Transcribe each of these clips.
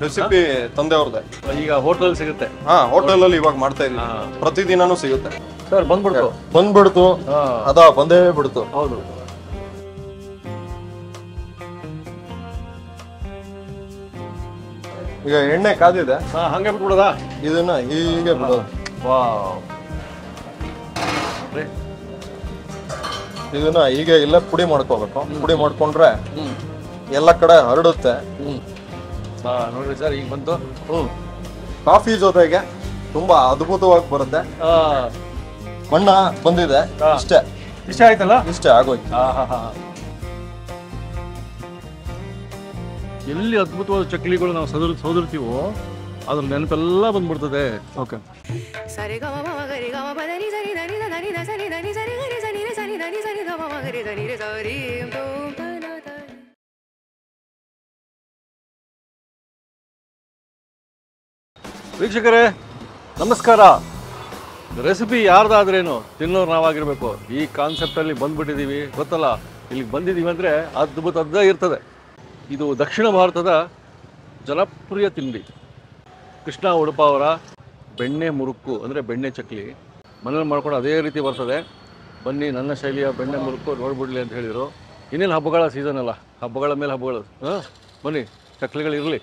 Recipe ತಂದೆ ಅವ್ರದ್ದೆ. ಈಗ ಹೋಟೆಲ್ ಸಿಗುತ್ತೆ? ಹಾ, ಹೋಟೆಲ್ ಅಲ್ಲಿ ಇವಾಗ ಮಾಡ್ತಾ ಇದೀವಿ. ಪ್ರತಿದಿನನೂ ಸಿಗುತ್ತೆ ಸರ್. ಬಂದ್ಬಿಡ್ತು ಬಂದೇ ಬಿಡ್ತು. ಹೌದು. ಈಗ ಎಣ್ಣೆ ಕಾದಿದೆ, ಹಂಗೆ ಬಿಟ್ಬಿಡೋದಾ? ಇದನ್ನ ಹೀಗೆ ಬಿಡೋದು. ಇದನ್ನ ಹೀಗೆ ಇಲ್ಲ ಪುಡಿ ಮಾಡ್ಕೋಬೇಕು. ಪುಡಿ ಮಾಡ್ಕೊಂಡ್ರೆ ಎಲ್ಲ ಕಡೆ ಹರಡುತ್ತೆ. ನೋಡ್ರಿ ಸರ್, ಈಗ ಬಂತು. ಕಾಫಿ ಜೊತೆಗೆ ತುಂಬಾ ಅದ್ಭುತವಾಗಿ ಬರುತ್ತೆ. ಬಣ್ಣ ಬಂದಿದೆ. ಇಷ್ಟ ಆಯ್ತಲ್ಲ? ಇಷ್ಟೇ ಆಗೋಯ್ತು. ಎಲ್ಲಿ ಅದ್ಭುತವಾದ ಚಕ್ಲಿಗಳು ನಾವು ಸೋದರ್ತೀವೋ ಅದ್ರ ನೆನಪೆಲ್ಲ ಬಂದ್ಬಿಡ್ತದೆ. ಓಕೆ. ವೀಕ್ಷಕರೇ ನಮಸ್ಕಾರ. ರೆಸಿಪಿ ಯಾರ್ದಾದ್ರೇನು ತಿನ್ನೋರು ನಾವಾಗಿರ್ಬೇಕು. ಈ ಕಾನ್ಸೆಪ್ಟಲ್ಲಿ ಬಂದ್ಬಿಟ್ಟಿದ್ದೀವಿ, ಗೊತ್ತಲ್ಲ. ಇಲ್ಲಿಗೆ ಬಂದಿದ್ದೀವಿ ಅಂದರೆ ಅದ್ಭುತದ್ದೇ ಇರ್ತದೆ. ಇದು ದಕ್ಷಿಣ ಭಾರತದ ಜನಪ್ರಿಯ ತಿಂಡಿ. ಕೃಷ್ಣ ಉಡುಪ ಅವರ ಬೆಣ್ಣೆ ಮುರುಕು ಅಂದರೆ ಬೆಣ್ಣೆ ಚಕ್ಲಿ ಮನೇಲಿ ಮಾಡ್ಕೊಂಡು ಅದೇ ರೀತಿ ಬರ್ತದೆ. ಬನ್ನಿ, ನನ್ನ ಶೈಲಿಯ ಬೆಣ್ಣೆ ಮುರುಕು ನೋಡ್ಬಿಡ್ಲಿ ಅಂತ ಹೇಳಿದರು. ಇನ್ನೇನು ಹಬ್ಬಗಳ ಸೀಸನ್ ಅಲ್ಲ, ಹಬ್ಬಗಳ ಮೇಲೆ ಹಬ್ಬಗಳು. ಬನ್ನಿ, ಚಕ್ಲಿಗಳಿರಲಿ.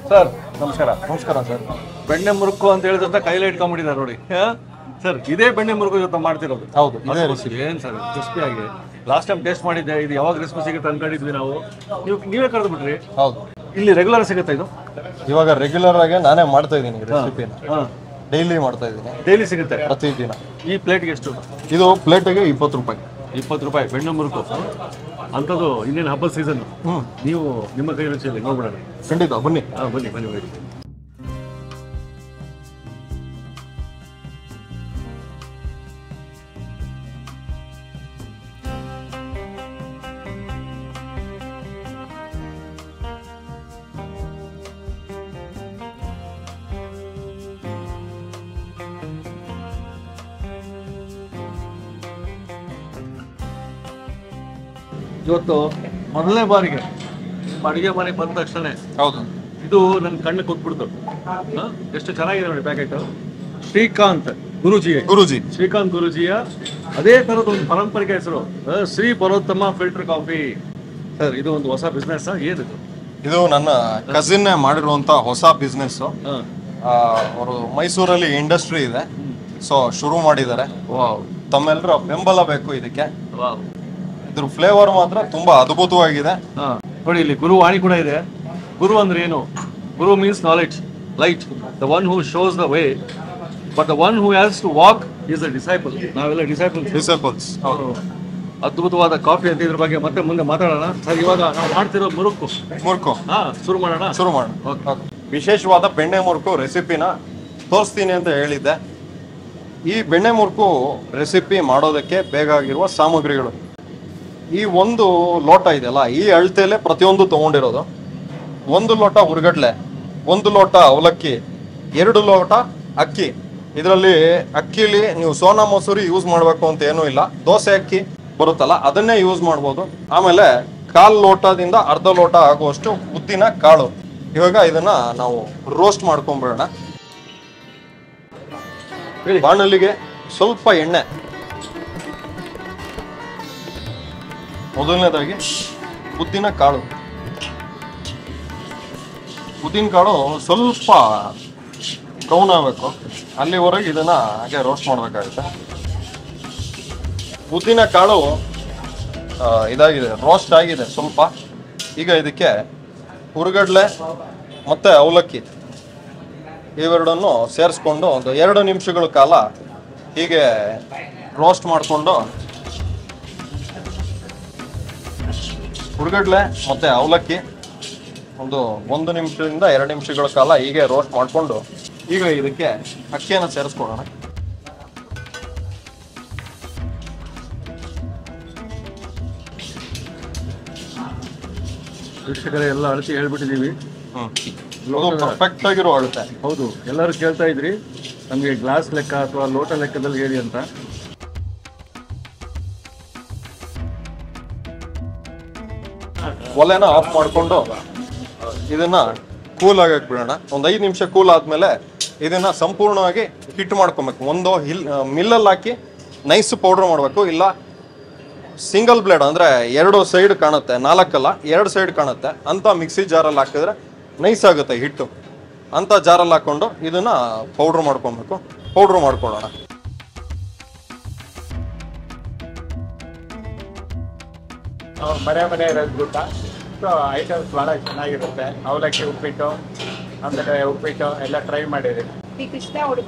ಸರ್ ನಮಸ್ಕಾರ. ನಮಸ್ಕಾರ ಸರ್. ಬೆಣ್ಣೆ ಮುರುಕು ಅಂತ ಹೇಳಿದಂತ ಕೈಲೇ ಇಟ್ಕೊಂಡ್ಬಿಟ್ಟಿದ್ದಾರೆ ನೋಡಿ. ಸರ್, ಇದೇ ಬೆಣ್ಣೆ ಮುರುಕು ಜೊತೆ ಮಾಡ್ತಿರೋದು? ಹೌದು. ಏನು ಸರ್ ಕ್ರಿಸ್ಪಿ ಆಗಿ. ಲಾಸ್ಟ್ ಟೈಮ್ ಟೇಸ್ಟ್ ಮಾಡಿದ್ದೆ. ಇದು ಯಾವಾಗ ರೆಸಿಪಿ ಸಿಗುತ್ತೆ ಅನ್ಕೊಂಡಿದ್ವಿ ನಾವು. ನೀವೇ ಕರೆದು ಬಿಟ್ರಿ. ಹೌದು. ಇಲ್ಲಿ ರೆಗ್ಯುಲರ್ ಸಿಗುತ್ತೆ ಇದು? ಇವಾಗ ರೆಗ್ಯುಲರ್ ಆಗಿ ನಾನೇ ಮಾಡ್ತಾ ಇದ್ದೀನಿ ರೆಸಿಪಿನ. ಡೈಲಿ ಮಾಡ್ತಾ ಇದ್ದೀನಿ. ಡೈಲಿ ಸಿಗುತ್ತೆ ಪ್ರತಿದಿನ. ಈ ಪ್ಲೇಟ್ಗೆ ಎಷ್ಟು? ಇದು ಪ್ಲೇಟಿಗೆ 20 ರೂಪಾಯಿ. 20 ರೂಪಾಯಿ ಬೆಣ್ಣೆ ಮುರುಕು. ಅಂಥದ್ದು ಇನ್ನೇನು ಹಬ್ಬದ ಸೀಸನ್. ನೀವು ನಿಮ್ಮ ಕೈ ರುಚಿಯಲ್ಲಿ ನೋಡ್ಬಿಡೋಣ. ಖಂಡಿತ ಬನ್ನಿ. ಬನ್ನಿ ಬನ್ನಿ ಬನ್ನಿ. ಇವತ್ತು ಮೊದಲನೇ ಬಾರಿಗೆ ಅಡುಗೆ ಮನೆಗೆ ಬಂದ ತಕ್ಷಣ ಹೌದು ಇದು ನನ್ನ ಕಣ್ಣು ಕೂತ್ಬಿಡ್ತು. ಎಷ್ಟು ಚೆನ್ನಾಗಿದೆ ನೋಡಿ ಪ್ಯಾಕೆಟ್. ಶ್ರೀಕಾಂತ್ ಗುರೂಜಿ ಶ್ರೀಕಾಂತ್ ಗುರೂಜಿಯ ಅದೇ ತರದ ಒಂದು ಪಾರಂಪರಿಕ ಹೆಸರು ಶ್ರೀ ಪರೋತ್ತಮ ಫಿಲ್ಟರ್ ಕಾಫಿ. ಸರ್, ಇದು ಒಂದು ಹೊಸ ಬಿಸ್ನೆಸ್ ಏನಿದು? ಇದು ನನ್ನ ಕಸಿನ್ ಮಾಡಿರುವಂತ ಹೊಸ ಬಿಸ್ನೆಸ್. ಅವರು ಮೈಸೂರಲ್ಲಿ ಇಂಡಸ್ಟ್ರಿ ಇದೆ, ಸೊ ಶುರು ಮಾಡಿದ್ದಾರೆ. ತಮ್ಮೆಲ್ಲರ ಬೆಂಬಲ ಬೇಕು ಇದಕ್ಕೆ. ಇದ್ರ ಫ್ಲೇವರ್ ಮಾತ್ರ ತುಂಬಾ ಅದ್ಭುತವಾಗಿದೆ. ನೋಡಿ, ಇಲ್ಲಿ ಗುರುವಾಣಿ ಕೂಡ ಇದೆ. ಗುರು ಅಂದ್ರೆ ಏನು? Guru means knowledge, light, the one who shows the way, but the one who has to walk is a disciple. ನಾವೆಲ್ಲ ಡಿಸೈಪಲ್ಸ್. ಅದ್ಭುತವಾದ ಕಾಫಿ ಅಂತ ಇದ್ರ ಬಗ್ಗೆ ಮತ್ತೆ ಮುಂದೆ ಮಾತಾಡೋಣ. ಸರ್, ಇವಾಗ ನಾವು ಮಾಡ್ತಿರೋ ಮುರುಕು ಶುರು ಮಾಡೋಣ. ವಿಶೇಷವಾದ ಬೆಣ್ಣೆ ಮುರುಕು ರೆಸಿಪಿನ ತೋರಿಸ್ತೀನಿ ಅಂತ ಹೇಳಿದ್ದೆ. ಈ ಬೆಣ್ಣೆ ಮುರುಕು ರೆಸಿಪಿ ಮಾಡೋದಕ್ಕೆ ಬೇಕಾಗಿರುವ ಸಾಮಗ್ರಿಗಳು ಈ ಒಂದು ಲೋಟ ಇದೆಯಲ್ಲ, ಈ ಅಳತೆಯಲ್ಲೇ ಪ್ರತಿಯೊಂದು ತಗೊಂಡಿರೋದು. 1 ಲೋಟ ಹುರ್ಗಡ್ಲೆ, 1 ಲೋಟ ಅವಲಕ್ಕಿ, 2 ಲೋಟ ಅಕ್ಕಿ. ಇದರಲ್ಲಿ ಅಕ್ಕಿಲಿ ನೀವು ಸೋನಾ ಮಸೂರಿ ಯೂಸ್ ಮಾಡಬೇಕು ಅಂತ ಏನೂ ಇಲ್ಲ. ದೋಸೆ ಅಕ್ಕಿ ಬರುತ್ತಲ್ಲ, ಅದನ್ನೇ ಯೂಸ್ ಮಾಡ್ಬೋದು. ಆಮೇಲೆ 1/4 ಲೋಟದಿಂದ ಅರ್ಧ ಲೋಟ ಆಗುವಷ್ಟು ಉದ್ದಿನ ಕಾಳು. ಇವಾಗ ಇದನ್ನ ನಾವು ರೋಸ್ಟ್ ಮಾಡ್ಕೊಂಡ್ಬಿಡೋಣ. ಬಾಣಲಿಗೆ ಸ್ವಲ್ಪ ಎಣ್ಣೆ. ಮೊದಲನೇದಾಗಿ ಉದ್ದಿನ ಕಾಳು ಸ್ವಲ್ಪ ಬ್ರೌನ್ ಆಗಬೇಕು. ಅಲ್ಲಿವರೆಗೆ ಇದನ್ನ ಹಾಗೆ ರೋಸ್ಟ್ ಮಾಡಬೇಕಾಗುತ್ತೆ. ಉದ್ದಿನ ಕಾಳು ಇದಾಗಿದೆ, ರೋಸ್ಟ್ ಆಗಿದೆ ಸ್ವಲ್ಪ. ಈಗ ಇದಕ್ಕೆ ಹುರ್ಗಡ್ಲೆ ಮತ್ತೆ ಅವಲಕ್ಕಿ ಇವೆರಡನ್ನು ಸೇರಿಸ್ಕೊಂಡು ಒಂದು 2 ನಿಮಿಷಗಳ ಕಾಲ ಹೀಗೆ ರೋಸ್ಟ್ ಮಾಡಿಕೊಂಡು, ಹುರ್ಗಡ್ಲೆ ಮತ್ತೆ ಅವಲಕ್ಕಿ ಒಂದು 1 ನಿಮಿಷದಿಂದ 2 ನಿಮಿಷಗಳ ಕಾಲ ಹೀಗೆ ರೋಸ್ಟ್ ಮಾಡಿಕೊಂಡು, ಈಗ ಇದಕ್ಕೆ ಅಕ್ಕಿಯನ್ನು ಸೇರಿಸ್ಕೊಳ್ಳೋಣ. ವೀಕ್ಷಕರೇ ಎಲ್ಲ ಅಳತೆ ಹೇಳ್ಬಿಟ್ಟಿದ್ದೀವಿ. ಪರ್ಫೆಕ್ಟ್ ಆಗಿರೋ ಅಳತೆ. ಹೌದು, ಎಲ್ಲರೂ ಕೇಳ್ತಾ ಇದ್ರಿ ನಮಗೆ ಗ್ಲಾಸ್ ಲೆಕ್ಕ ಅಥವಾ ಲೋಟ ಲೆಕ್ಕದಲ್ಲಿ ಹೇಳಿ ಅಂತ. ಒಲೆನ ಆಫ್ ಮಾಡಿಕೊಂಡು ಇದನ್ನ ಕೂಲ್ ಆಗಕ್ಕೆ ಬಿಡೋಣ. ಒಂದು 5 ನಿಮಿಷ ಕೂಲ್ ಆದ್ಮೇಲೆ ಇದನ್ನ ಸಂಪೂರ್ಣವಾಗಿ ಹಿಟ್ ಮಾಡ್ಕೊಬೇಕು. ಒಂದು ಮಿಲ್ಲಲ್ಲಿ ಹಾಕಿ ನೈಸ್ ಪೌಡರ್ ಮಾಡಬೇಕು. ಇಲ್ಲ ಸಿಂಗಲ್ ಬ್ಲೇಡ್ ಅಂದರೆ 2 ಸೈಡ್ ಕಾಣುತ್ತೆ, 4 ಅಲ್ಲ 2 ಸೈಡ್ ಕಾಣುತ್ತೆ ಅಂತ ಮಿಕ್ಸಿ ಜಾರಲ್ಲಿ ಹಾಕಿದ್ರೆ ನೈಸ್ ಆಗುತ್ತೆ ಹಿಟ್ಟು. ಅಂತ ಜಾರಲ್ಲಿ ಹಾಕೊಂಡು ಇದನ್ನ ಪೌಡ್ರ್ ಮಾಡ್ಕೊಬೇಕು. ಪೌಡ್ರ್ ಮಾಡ್ಕೊಳ್ಳೋಣ. ಮನೆ ಇರೋದ್ಬಿಟ್ಟ ಸೊ ಐಟಮ್ಸ್ ಭಾಳ ಚೆನ್ನಾಗಿರುತ್ತೆ. ಅವಲಕ್ಕಿ ಉಪ್ಪಿಟ್ಟು, ಆಮೇಲೆ ಉಪ್ಪಿಟ್ಟು ಎಲ್ಲ ಟ್ರೈ ಮಾಡಿದ್ದೀವಿ. ಈ ಕೃಷ್ಣ ಹುಡುಗ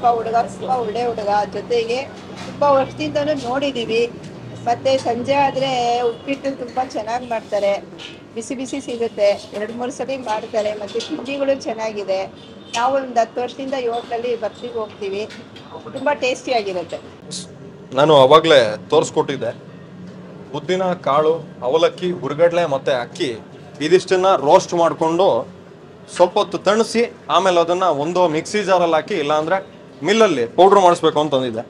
ತುಂಬ ಒಳ್ಳೆ ಹುಡುಗ. ಜೊತೆಗೆ ತುಂಬ ವರ್ಷದಿಂದನೂ ನೋಡಿದ್ದೀವಿ. ಮತ್ತೆ ಸಂಜೆ ಆದರೆ ಉಪ್ಪಿಟ್ಟು ತುಂಬ ಚೆನ್ನಾಗಿ ಮಾಡ್ತಾರೆ. ಬಿಸಿ ಬಿಸಿ ಸಿಗುತ್ತೆ, 2-3 ಸಲ ಮಾಡ್ತಾರೆ. ಮತ್ತು ತಿಂಡಿಗಳು ಚೆನ್ನಾಗಿದೆ. ನಾವು ಒಂದು 10 ವರ್ಷದಿಂದ ಈ ಹೋಟ್ಲಲ್ಲಿ ಬರ್ತೀವಿ ಹೋಗ್ತೀವಿ. ತುಂಬ ಟೇಸ್ಟಿಯಾಗಿರುತ್ತೆ. ನಾನು ಅವಾಗಲೇ ತೋರಿಸ್ಕೊಟ್ಟಿದ್ದೆ. ಉದ್ದಿನ ಕಾಳು, ಅವಲಕ್ಕಿ, ಹುರ್ಗಡ್ಲೆ ಮತ್ತು ಅಕ್ಕಿ ಇದಿಷ್ಟನ್ನ ರೋಸ್ಟ್ ಮಾಡಿಕೊಂಡು ಸ್ವಲ್ಪ ಹೊತ್ತು ತಣಿಸಿ ಆಮೇಲೆ ಅದನ್ನು ಒಂದು ಮಿಕ್ಸಿ ಜಾರಲ್ಲಿ ಹಾಕಿ ಇಲ್ಲಾಂದರೆ ಮಿಲ್ಲಲ್ಲಿ ಪೌಡ್ರ್ ಮಾಡಿಸ್ಬೇಕು ಅಂತಂದಿದ್ದೆ.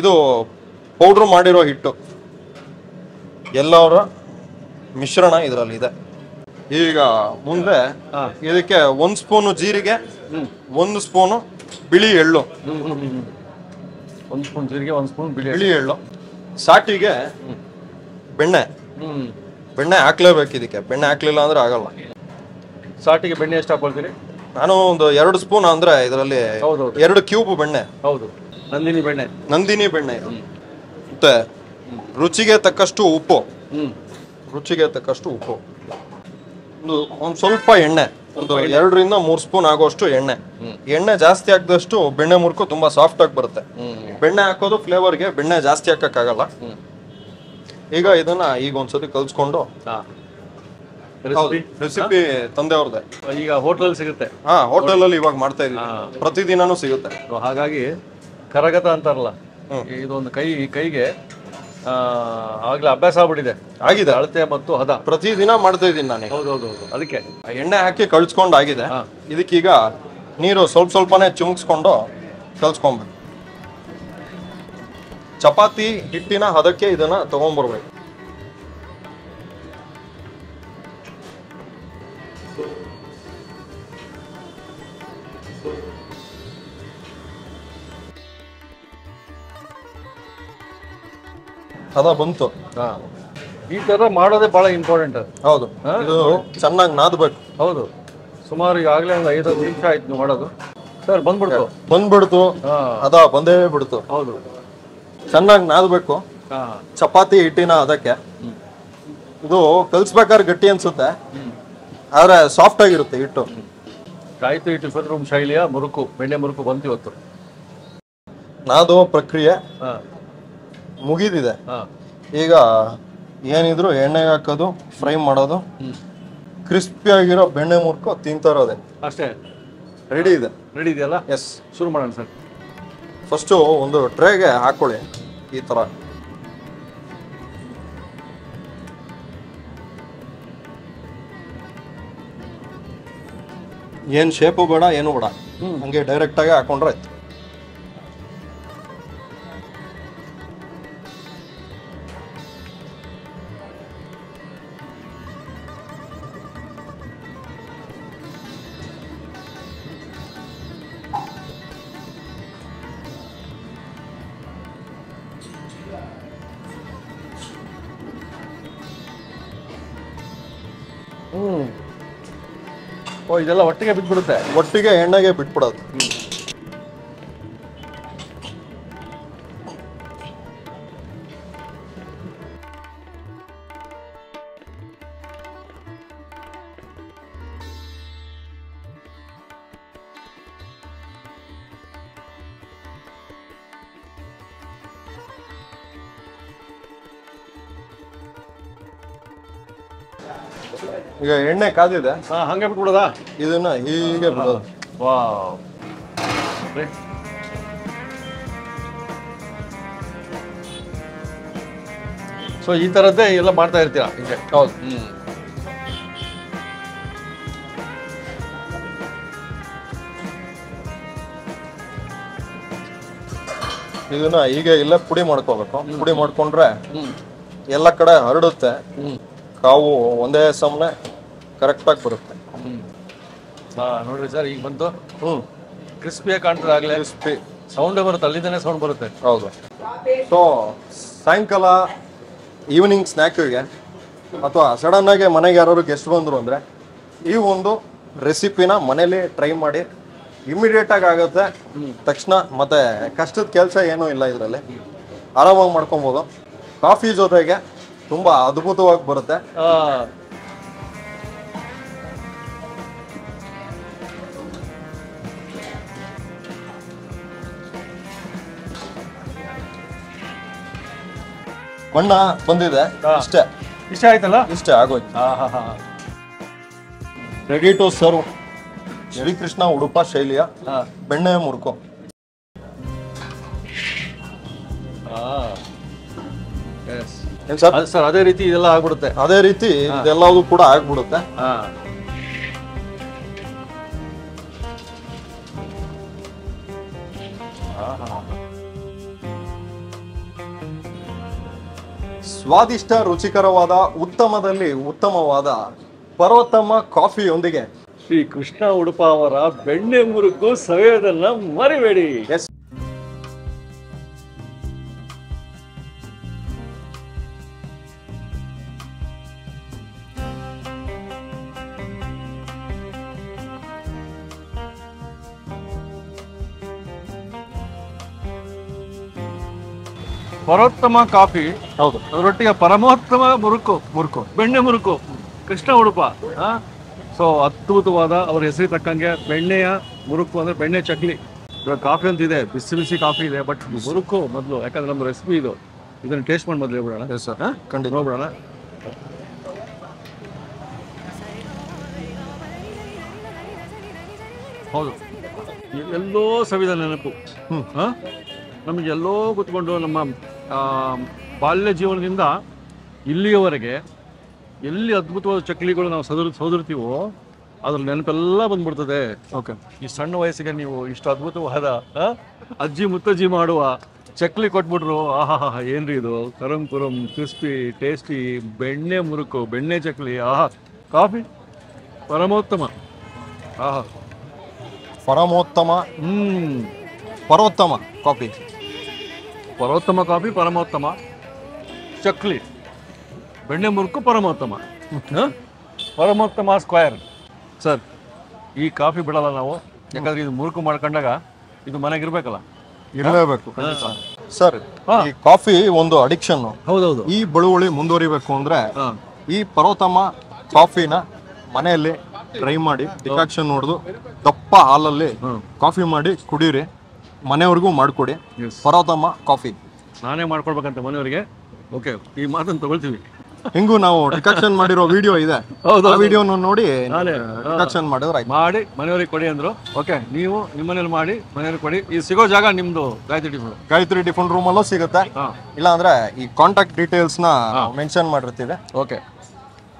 ಇದು ಪೌಡ್ರ್ ಮಾಡಿರೋ ಹಿಟ್ಟು, ಎಲ್ಲರ ಮಿಶ್ರಣ ಇದರಲ್ಲಿ ಇದೆ. ಈಗ ಮುಂದೆ ಇದಕ್ಕೆ 1 ಸ್ಪೂನು ಜೀರಿಗೆ, 1 ಸ್ಪೂನು ಬಿಳಿ ಎಳ್ಳು, 1 ಸ್ಪೂನ್ ಜೀರಿಗೆ, 1 ಸ್ಪೂನ್ ಬಿಳಿ ಎಳ್ಳು, ಸಾಟಿಗೆ ಬೆಣ್ಣೆ ಹಾಕ್ಲೇಬೇಕು. ಇದಕ್ಕೆ ಬೆಣ್ಣೆ ಹಾಕ್ಲಿಲ್ಲ ಅಂದ್ರೆ ಆಗಲ್ಲ. ಸಾಟಿಗೆ ಬೆಣ್ಣೆ ಎಷ್ಟು ಹಾಕೊಳ್ತೀರಿ? ನಾನು ಒಂದು 2 ಸ್ಪೂನ್ ಅಂದ್ರೆ ಇದರಲ್ಲಿ 2 ಕ್ಯೂಬ್ ಬೆಣ್ಣೆ. ಹೌದು, ನಂದಿನಿ ಬೆಣ್ಣೆ ಇದು. ಮತ್ತೆ ರುಚಿಗೆ ತಕ್ಕಷ್ಟು ಉಪ್ಪು, ಒಂದು ಸ್ವಲ್ಪ ಎಣ್ಣೆ, ಒಂದು 2ರಿಂದ 3 ಸ್ಪೂನ್ ಆಗೋಷ್ಟು ಎಣ್ಣೆ. ಎಣ್ಣೆ ಜಾಸ್ತಿ ಹಾಕಿದಷ್ಟು ಬೆಣ್ಣೆ ಮುರ್ಕು ತುಂಬಾ ಸಾಫ್ಟ್ ಆಗಿ ಬರುತ್ತೆ. ಬೆಣ್ಣೆ ಹಾಕೋದು ಫ್ಲೇವರ್ಗೆ, ಬೆಣ್ಣೆ ಜಾಸ್ತಿ ಹಾಕಕ್ಕಾಗಲ್ಲ. ಈಗ ಇದನ್ನ ಒಂದ್ಸತಿ ಕಲ್ಸ್ಕೊಂಡು, ರೆಸಿಪಿ ತಂದೆ ಅವ್ರದ್ದೆ, ಈಗ ಹೋಟೆಲ್ ಸಿಗುತ್ತೆ. ಹೋಟೆಲ್ ಅಲ್ಲಿ ಇವಾಗ ಮಾಡ್ತಾ ಇದೀವಿ, ಪ್ರತಿದಿನನೂ ಸಿಗುತ್ತೆ. ಹಾಗಾಗಿ ಕರಗತ ಅಂತಾರಲ್ಲ, ಇದೊಂದು ಕೈಗೆ ಆಗ್ಲೇ ಅಭ್ಯಾಸ ಆಗ್ಬಿಟ್ಟಿದೆ. ಆಗಿದೆ ಅಳತೆ ಮತ್ತು ಹದ ಪ್ರತಿದಿನ ಮಾಡ್ತಾ ಇದ್ದೀನಿ ನಾನು. ಹೌದೌದು, ಅದಕ್ಕೆ ಎಣ್ಣೆ ಹಾಕಿ ಕಳ್ಸ್ಕೊಂಡು ಆಗಿದೆ. ಇದಕ್ಕೀಗ ನೀರು ಸ್ವಲ್ಪನೇ ಚುಮ್ಸ್ಕೊಂಡು ಕಲ್ಸ್ಕೊಂಡ್ಬೇಕು. ಚಪಾತಿ ಹಿಟ್ಟಿನ ಹದಕ್ಕೆ ಇದನ್ನ ತಗೊಂಡ್ಬರ್ಬೇಕು. ಹದ ಬಂತು. ಈ ತರ ಮಾಡೋದೇ ಬಹಳ ಇಂಪಾರ್ಟೆಂಟ್. ಹೌದು, ಇದು ಚೆನ್ನಾಗಿ ನಾದಬೇಕು. ಹೌದು, ಸುಮಾರು ಈಗಾಗಲೇ ಒಂದು 5-10 ನಿಮಿಷ ಆಯ್ತು ನೀವು ಮಾಡೋದು. ಸರ್ ಬಂದ್ಬಿಡ್ತು, ಅದ ಬಂದೇ ಬಿಡ್ತು. ಹೌದು, ಚೆನ್ನಾಗಿ ನಾದಬೇಕು ಚಪಾತಿ ಹಿಟ್ಟಿನ ಅದಕ್ಕೆ. ಇದು ಕಲ್ಸ್ಬೇಕಾದ್ರೆ ಗಟ್ಟಿ ಅನ್ಸುತ್ತೆ, ಆದ್ರೆ ಸಾಫ್ಟ್ ಆಗಿರುತ್ತೆ ಹಿಟ್ಟು. ಕಾಯ್ತು ಟಿಫನ್ ರೂಮ್ ಶೈಲಿಯ ಮುರುಕು, ಬೆಣ್ಣೆ ಮುರುಕು ಬಂತು ಇವತ್ತು. ನಾದೋ ಪ್ರಕ್ರಿಯೆ ಮುಗಿದಿದೆ. ಈಗ ಏನಿದ್ರು ಎಣ್ಣೆಗೆ ಹಾಕೋದು, ಫ್ರೈ ಮಾಡೋದು, ಕ್ರಿಸ್ಪಿ ಆಗಿರೋ ಬೆಣ್ಣೆ ಮುರ್ಕು ತಿಂತಾ ಇರೋದೆ ಅಷ್ಟೇ. ರೆಡಿ ಇದೆಯಲ್ಲ? ಎಸ್, ಶುರು ಮಾಡೋಣ ಸರ್. ಫಸ್ಟು ಒಂದು ಟ್ರೇಗೆ ಹಾಕೊಳ್ಳಿ ಈ ಥರ. ಏನು ಶೇಪು ಬೇಡ, ಏನು ಬೇಡ, ಹಂಗೆ ಡೈರೆಕ್ಟಾಗಿ ಹಾಕೊಂಡ್ರೆ ಆಯ್ತು. ಇದೆಲ್ಲ ಒಟ್ಟಿಗೆ ಬಿಟ್ಬಿಡುತ್ತೆ. ಒಟ್ಟಿಗೆ ಎಣ್ಣೆಗೆ ಬಿಟ್ಬಿಡೋದು. ಈಗ ಎಣ್ಣೆ ಕಾದಿದೆ, ಹಂಗೆ ಬಿಟ್ಬಿಡೋದಾ? ಇದನ್ನ ಹೀಗೆ ಬಿಡೋದು. ವಾವ್, ಸೊ ಈ ತರದ್ದೇ ಎಲ್ಲ ಮಾಡ್ತಾ ಇರ್ತೀರಾ? ಹೌದು. ಇದನ್ನ ಈಗ ಇಲ್ಲೇ ಪುಡಿ ಮಾಡ್ಕೋಬೇಕು. ಪುಡಿ ಮಾಡ್ಕೊಂಡ್ರೆ ಎಲ್ಲ ಕಡೆ ಹರಡುತ್ತೆ. ಕಾವು ಒಂದೇ ಸಮನೆ ಕರೆಕ್ಟಾಗಿ ಬರುತ್ತೆ. ನೋಡ್ರಿ ಸರ್, ಈಗ ಬಂತು. ಕ್ರಿಸ್ಪಿಯಾಗಿ ಕಾಣ್ತದೆ ಆಗ್ಲೇ. ಕ್ರಿಸ್ಪಿ ಸೌಂಡ್ ಬರುತ್ತೆ, ಅಲ್ಲಿಂದನೇ ಸೌಂಡ್ ಬರುತ್ತೆ. ಹೌದು. ಸೊ ಸಾಯಂಕಾಲ ಈವ್ನಿಂಗ್ ಸ್ನ್ಯಾಕಿಗೆ ಅಥವಾ ಸಡನ್ ಆಗಿ ಮನೆಗೆ ಯಾರು ಗೆಸ್ಟ್ ಬಂದರು ಅಂದರೆ ಈ ಒಂದು ರೆಸಿಪಿನ ಮನೇಲಿ ಟ್ರೈ ಮಾಡಿ. ಇಮಿಡಿಯೇಟ್ ಆಗಿ ಆಗುತ್ತೆ ತಕ್ಷಣ, ಮತ್ತೆ ಕಷ್ಟದ ಕೆಲಸ ಏನೂ ಇಲ್ಲ ಇದರಲ್ಲಿ. ಆರಾಮಾಗಿ ಮಾಡ್ಕೊಬೋದು. ಕಾಫಿ ಜೊತೆಗೆ ತುಂಬಾ ಅದ್ಭುತವಾಗಿ ಬರುತ್ತೆ. ಬಣ್ಣ ಬಂದಿದೆ. ಇಷ್ಟ ಆಯ್ತಲ್ಲ? ಇಷ್ಟೇ ಆಗೋಯ್ತು. Ready to serve Shrikrishna Udupa ಶೈಲಿಯ ಬೆಣ್ಣೆ ಮುರುಕು. ಏನ್ ಸರ್? ಸರ್ ಅದೇ ರೀತಿ ಇದೆಲ್ಲ ಆಗ್ಬಿಡುತ್ತೆ. ಅದೇ ರೀತಿ ಇದೆಲ್ಲವೂ ಕೂಡ ಆಗ್ಬಿಡುತ್ತೆ. ಸ್ವಾದಿಷ್ಟ, ರುಚಿಕರವಾದ, ಉತ್ತಮದಲ್ಲಿ ಉತ್ತಮವಾದ ಪರ್ವತಮ್ಮ ಕಾಫಿಯೊಂದಿಗೆ ಶ್ರೀ ಕೃಷ್ಣ ಉಡುಪ ಅವರ ಬೆಣ್ಣೆ ಮುರುಕು ಸವಿಯೋದನ್ನ ಮರಿಬೇಡಿ. ಎಸ್, ಪರೋತ್ತಮ ಕಾಫಿ, ಹೌದು, ಅದರೊಟ್ಟಿಗೆ ಪರಮೋತ್ತಮ ಮುರುಕು ಬೆಣ್ಣೆ ಮುರುಕು ಕೃಷ್ಣ ಉಡುಪ. ಸೊ ಅದ್ಭುತವಾದ, ಅವ್ರ ಹೆಸರಿಗೆ ತಕ್ಕಂಗೆ ಬೆಣ್ಣೆಯ ಮುರುಕು ಅಂದ್ರೆ ಬೆಣ್ಣೆ ಚಕ್ಲಿ. ಇವಾಗ ಕಾಫಿ ಅಂತ ಇದೆ, ಬಿಸಿ ಬಿಸಿ ಕಾಫಿ ಇದೆ, ಬಟ್ ಮುರುಕು ಮೊದಲು, ಯಾಕಂದ್ರೆ ನಮ್ಮ ರೆಸಿಪಿ ಇದು. ಇದನ್ನ ಟೇಸ್ಟ್ ಮಾಡಿ ಮೊದಲು ಹೇಳ್ಬಿಡೋಣ. ಎಸ್ ಸರ್, ಖಂಡಿತ ನೋಡ್ಬಿಡೋಣ. ಹೌದು, ಎಲ್ಲೋ ಸವಿದ ನೆನಪು. ನಮಗೆ ಎಲ್ಲೋ ಕೂತ್ಕೊಂಡು ನಮ್ಮ ಬಾಲ್ಯ ಜೀವನದಿಂದ ಇಲ್ಲಿಯವರೆಗೆ ಎಲ್ಲಿ ಅದ್ಭುತವಾದ ಚಕ್ಲಿಗಳು ನಾವು ಸೋದಿರ್ತೀವೋ ಅದ್ರ ನೆನಪೆಲ್ಲ ಬಂದ್ಬಿಡ್ತದೆ. ಓಕೆ, ಈ ಸಣ್ಣ ವಯಸ್ಸಿಗೆ ನೀವು ಇಷ್ಟು ಅದ್ಭುತವಾದ ಅಜ್ಜಿ ಮುತ್ತಜ್ಜಿ ಮಾಡುವ ಚಕ್ಲಿ ಕೊಟ್ಬಿಟ್ರು. ಆಹಾ, ಏನ್ರಿ ಇದು, ಕರಂ ಕುರಂ, ಕ್ರಿಸ್ಪಿ, ಟೇಸ್ಟಿ ಬೆಣ್ಣೆ ಮುರುಕು, ಬೆಣ್ಣೆ ಚಕ್ಲಿ. ಆಹಾ, ಕಾಫಿ ಪರಮೋತ್ತಮ. ಆಹಾ, ಪರಮೋತ್ತಮ, ಪರ್ವತಮ್ಮ ಕಾಫಿ, ಪರೋತ್ತಮ ಕಾಫಿ, ಪರಮೋತ್ತಮ ಚಕ್ಲಿ, ಬೆಣ್ಣೆ ಮುರುಕು, ಪರಮೋತ್ತಮ. ಪರಮೋತ್ತಮ ಸ್ಕ್ವೇರ್. ಸರ್, ಈ ಕಾಫಿ ಬಿಡಲ್ಲ ನಾವು, ಯಾಕಂದ್ರೆ ಇದು ಮುರುಕು ಮಾಡ್ಕೊಂಡಾಗ ಇದು ಮನೆಗಿರ್ಬೇಕಲ್ಲ, ಇರಲೇಬೇಕು ಸರ್. ಈ ಕಾಫಿ ಒಂದು ಅಡಿಕ್ಷನ್. ಹೌದೌದು. ಈ ಬಳುವಳಿ ಮುಂದುವರಿಬೇಕು ಅಂದ್ರೆ ಈ ಪರ್ವತಮ್ಮ ಕಾಫಿನ ಮನೆಯಲ್ಲಿ ಟ್ರೈ ಮಾಡಿ, ಡಿಕಾಕ್ಷನ್ ನೋಡಿದು ದಪ್ಪ ಹಾಲಲ್ಲಿ ಕಾಫಿ ಮಾಡಿ ಕುಡೀರಿ. ಮನೆಯವ್ರಿಗೂ ಮಾಡಿಕೊಡಿ ಪರ್ವತಮ್ಮ ಕಾಫಿ. ನಾನೇ ಮಾಡ್ಕೊಡ್ಬೇಕಂತ ಮನೆಯವರಿಗೆ. ಓಕೆ, ಈ ಮಾತನ್ನು ತಗೊಳ್ತೀವಿ. ಹಿಂಗೂ ನಾವು ಡಿಕಾಕ್ಷನ್ ಮಾಡಿರೋ ವಿಡಿಯೋ ಇದೆ, ಆ ವಿಡಿಯೋನ ನೋಡಿ ಡಿಕಾಕ್ಷನ್ ಮಾಡಿದ್ರೆ ಮಾಡಿ ಮನೆಯವ್ರಿಗೆ ಕೊಡಿ ಅಂದ್ರು. ಓಕೆ, ನೀವು ನಿಮ್ಮನೇಲಿ ಮಾಡಿ ಮನೆಯವ್ರಿಗೆ ಕೊಡಿ. ಈ ಸಿಗೋ ಜಾಗ ನಿಮ್ದು ಗಾಯತ್ರಿ ಟಿಫನ್ ರೂಮ್ ಅಲ್ಲೂ ಸಿಗುತ್ತೆ. ಇಲ್ಲ ಅಂದ್ರೆ ಈ ಕಾಂಟ್ಯಾಕ್ಟ್ ಡೀಟೇಲ್ಸ್ ನ ಮೆನ್ಷನ್ ಮಾಡಿರ್ತೀವಿ. ಓಕೆ,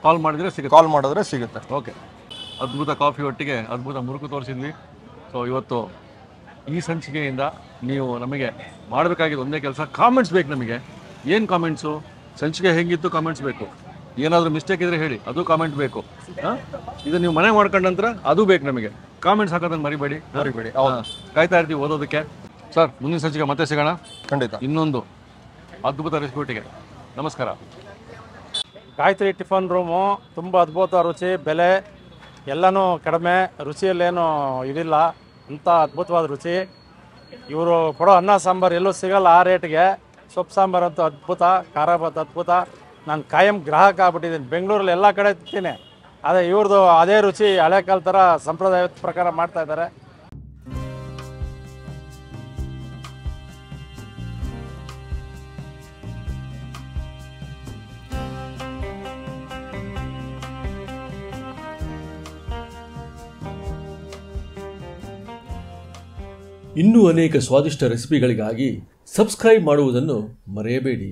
ಕಾಲ್ ಮಾಡಿದ್ರೆ ಸಿಗುತ್ತೆ. ಕಾಲ್ ಮಾಡಿದ್ರೆ ಸಿಗುತ್ತೆ. ಓಕೆ, ಅದ್ಭುತ ಕಾಫಿ ಒಟ್ಟಿಗೆ ಅದ್ಭುತ ಮುರುಕು ತೋರಿಸಿದ್ವಿ. ಸೊ ಇವತ್ತು ಈ ಸಂಚಿಕೆಯಿಂದ ನೀವು ನಮಗೆ ಮಾಡಬೇಕಾಗಿದ್ದು ಒಂದೇ ಕೆಲಸ, ಕಾಮೆಂಟ್ಸ್ ಬೇಕು ನಮಗೆ. ಏನು ಕಾಮೆಂಟ್ಸು? ಸಂಚಿಕೆ ಹೇಗಿತ್ತು ಕಾಮೆಂಟ್ಸ್ ಬೇಕು. ಏನಾದರೂ ಮಿಸ್ಟೇಕ್ ಇದ್ರೆ ಹೇಳಿ, ಅದು ಕಾಮೆಂಟ್ ಬೇಕು. ಇದು ನೀವು ಮನೆ ಮಾಡ್ಕೊಂಡ ನಂತರ ಅದು ಬೇಕು ನಮಗೆ. ಕಾಮೆಂಟ್ಸ್ ಹಾಕೋದನ್ನು ಮರಿಬೇಡಿ. ಕಾಯ್ತಾ ಇರ್ತೀವಿ ಓದೋದಕ್ಕೆ. ಸರ್, ಮುಂದಿನ ಸಂಚಿಕೆ ಮತ್ತೆ ಸಿಗೋಣ ಖಂಡಿತ, ಇನ್ನೊಂದು ಅದ್ಭುತ ರೆಸಿಪಿ ಒಟ್ಟಿಗೆ. ನಮಸ್ಕಾರ. ಗಾಯತ್ರಿ ಟಿಫನ್ ರೂಮು ತುಂಬ ಅದ್ಭುತ ರುಚಿ, ಬೆಲೆ ಎಲ್ಲನೂ ಕಡಿಮೆ, ರುಚಿಯಲ್ಲೇನು ಇದಿಲ್ಲ, ಅಂಥ ಅದ್ಭುತವಾದ ರುಚಿ. ಇವರು ಕೊಡೋ ಅನ್ನ ಸಾಂಬಾರು ಎಲ್ಲೂ ಸಿಗಲ್ಲ ಆ ರೇಟ್ಗೆ. ಸೊಪ್ಪು ಸಾಂಬಾರು ಅಂತೂ ಅದ್ಭುತ, ಖಾರ ಭಾತ್ ಅದ್ಭುತ. ನಾನು ಕಾಯಂ ಗ್ರಾಹಕ ಆಗ್ಬಿಟ್ಟಿದ್ದೀನಿ. ಬೆಂಗಳೂರಲ್ಲಿ ಎಲ್ಲ ಕಡೆ ತಿಂತೀನಿ, ಅದೇ ಇವ್ರದ್ದು ಅದೇ ರುಚಿ, ಹಳೆ ಕಾಲ ಥರ ಸಂಪ್ರದಾಯದ ಪ್ರಕಾರ ಮಾಡ್ತಾ ಇದ್ದಾರೆ. ಇನ್ನೂ ಅನೇಕ ಸ್ವಾದಿಷ್ಟ ರೆಸಿಪಿಗಳಿಗಾಗಿ ಸಬ್ಸ್ಕ್ರೈಬ್ ಮಾಡುವುದನ್ನು ಮರೆಯಬೇಡಿ.